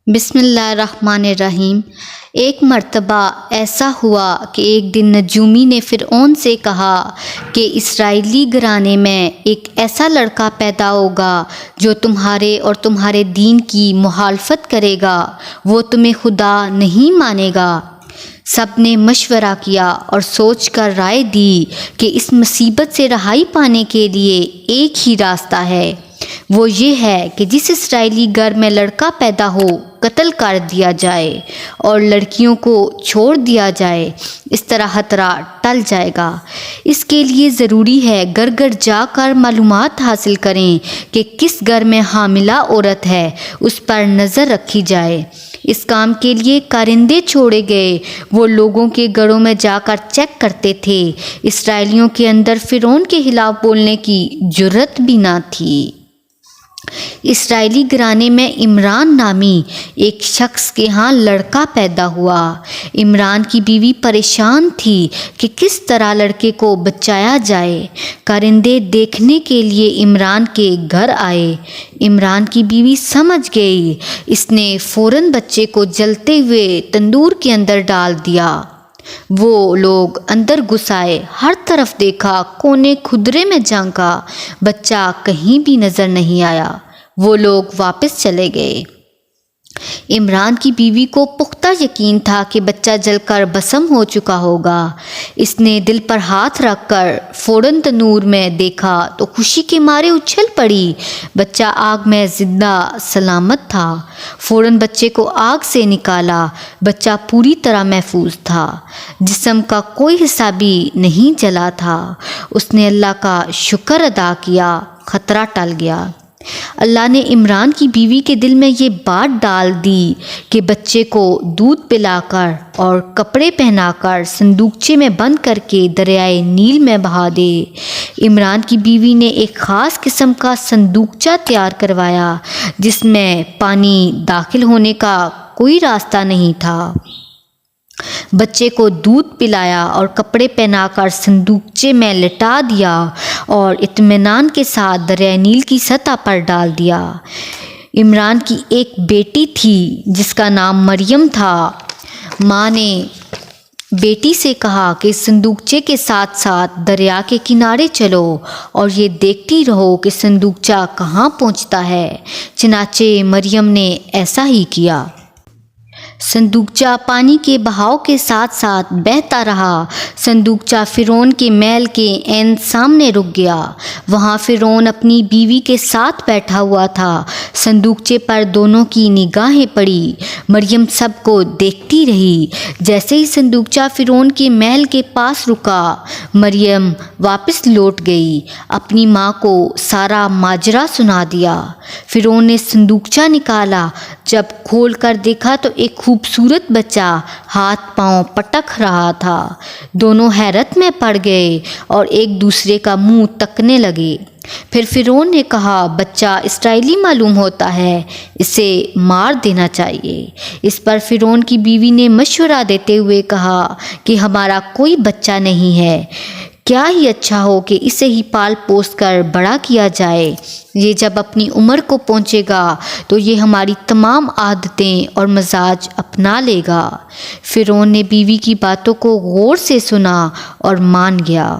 بسم اللہ الرحمن الرحیم۔ ایک مرتبہ ایسا ہوا کہ ایک دن نجومی نے فرعون سے کہا کہ اسرائیلی گھرانے میں ایک ایسا لڑکا پیدا ہوگا جو تمہارے اور تمہارے دین کی مخالفت کرے گا، وہ تمہیں خدا نہیں مانے گا۔ سب نے مشورہ کیا اور سوچ کر رائے دی کہ اس مصیبت سے رہائی پانے کے لیے ایک ہی راستہ ہے، وہ یہ ہے کہ جس اسرائیلی گھر میں لڑکا پیدا ہو قتل کر دیا جائے اور لڑکیوں کو چھوڑ دیا جائے، اس طرح خطرہ ٹل جائے گا۔ اس کے لیے ضروری ہے گھر گھر جا کر معلومات حاصل کریں کہ کس گھر میں حاملہ عورت ہے، اس پر نظر رکھی جائے۔ اس کام کے لیے کارندے چھوڑے گئے، وہ لوگوں کے گھروں میں جا کر چیک کرتے تھے۔ اسرائیلیوں کے اندر فرعون کے خلاف بولنے کی جرأت بھی نہ تھی۔ اسرائیلی گھرانے میں عمران نامی ایک شخص کے ہاں لڑکا پیدا ہوا۔ عمران کی بیوی پریشان تھی کہ کس طرح لڑکے کو بچایا جائے۔ کارندے دیکھنے کے لیے عمران کے گھر آئے۔ عمران کی بیوی سمجھ گئی، اس نے فوراً بچے کو جلتے ہوئے تندور کے اندر ڈال دیا۔ وہ لوگ اندر گھس آئے، ہر طرف دیکھا، کونے کھدرے میں جھانکا، بچہ کہیں بھی نظر نہیں آیا۔ وہ لوگ واپس چلے گئے۔ عمران کی بیوی کو پختہ یقین تھا کہ بچہ جل کر بھسم ہو چکا ہوگا۔ اس نے دل پر ہاتھ رکھ کر فوراً تنور میں دیکھا تو خوشی کے مارے اچھل پڑی، بچہ آگ میں زندہ سلامت تھا۔ فوراً بچے کو آگ سے نکالا، بچہ پوری طرح محفوظ تھا، جسم کا کوئی حصہ بھی نہیں جلا تھا۔ اس نے اللہ کا شکر ادا کیا، خطرہ ٹل گیا۔ اللہ نے عمران کی بیوی کے دل میں یہ بات ڈال دی کہ بچے کو دودھ پلا کر اور کپڑے پہنا کر صندوقچے میں بند کر کے دریائے نیل میں بہا دے۔ عمران کی بیوی نے ایک خاص قسم کا صندوقچہ تیار کروایا جس میں پانی داخل ہونے کا کوئی راستہ نہیں تھا۔ بچے کو دودھ پلایا اور کپڑے پہنا کر صندوقچے میں لٹا دیا اور اطمینان کے ساتھ دریائے نیل کی سطح پر ڈال دیا۔ عمران کی ایک بیٹی تھی جس کا نام مریم تھا۔ ماں نے بیٹی سے کہا کہ صندوقچے کے ساتھ ساتھ دریا کے کنارے چلو اور یہ دیکھتی رہو کہ صندوقچہ کہاں پہنچتا ہے۔ چنانچہ مریم نے ایسا ہی کیا۔ صندوقچہ پانی کے بہاؤ کے ساتھ ساتھ بہتا رہا۔ صندوقچہ فرعون کے محل کے عین سامنے رک گیا۔ وہاں فرعون اپنی بیوی کے ساتھ بیٹھا ہوا تھا۔ صندوقچے پر دونوں کی نگاہیں پڑی۔ مریم سب کو دیکھتی رہی۔ جیسے ہی صندوقچہ فرعون کے محل کے پاس رکا، مریم واپس لوٹ گئی، اپنی ماں کو سارا ماجرا سنا دیا۔ فرعون نے صندوقچہ نکالا، جب کھول کر دیکھا تو ایک خوبصورت بچہ ہاتھ پاؤں پٹک رہا تھا۔ دونوں حیرت میں پڑ گئے اور ایک دوسرے کا منہ تکنے لگے۔ پھر فرعون نے کہا، بچہ اسرائیلی معلوم ہوتا ہے، اسے مار دینا چاہیے۔ اس پر فرعون کی بیوی نے مشورہ دیتے ہوئے کہا کہ ہمارا کوئی بچہ نہیں ہے، کیا ہی اچھا ہو کہ اسے ہی پال پوس کر بڑا کیا جائے۔ یہ جب اپنی عمر کو پہنچے گا تو یہ ہماری تمام عادتیں اور مزاج اپنا لے گا۔ فرعون نے بیوی کی باتوں کو غور سے سنا اور مان گیا۔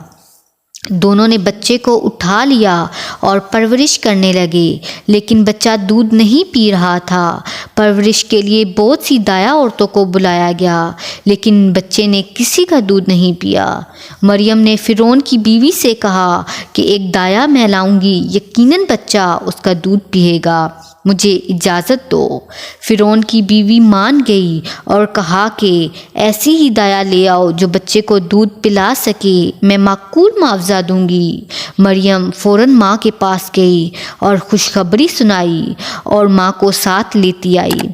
دونوں نے بچے کو اٹھا لیا اور پرورش کرنے لگے، لیکن بچہ دودھ نہیں پی رہا تھا۔ پرورش کے لیے بہت سی دایا عورتوں کو بلایا گیا، لیکن بچے نے کسی کا دودھ نہیں پیا۔ مریم نے فرعون کی بیوی سے کہا کہ ایک دایا میں لاؤں گی، یقیناً بچہ اس کا دودھ پیے گا، مجھے اجازت دو۔ فرعون کی بیوی مان گئی اور کہا کہ ایسی ہی دایا لے آؤ جو بچے کو دودھ پلا سکے، میں معقول معاوضہ دوں گی۔ مریم فوراً ماں کے پاس گئی اور خوشخبری سنائی اور ماں کو ساتھ لیتی آئی۔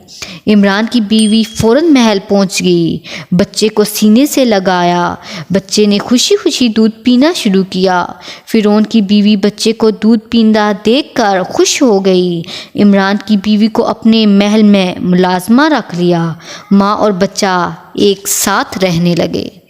عمران کی بیوی فوراً محل پہنچ گئی، بچے کو سینے سے لگایا، بچے نے خوشی خوشی دودھ پینا شروع کیا۔ فرعون کی بیوی بچے کو دودھ پیندا دیکھ کر خوش ہو گئی۔ عمران کی بیوی کو اپنے محل میں ملازمہ رکھ لیا۔ ماں اور بچہ ایک ساتھ رہنے لگے۔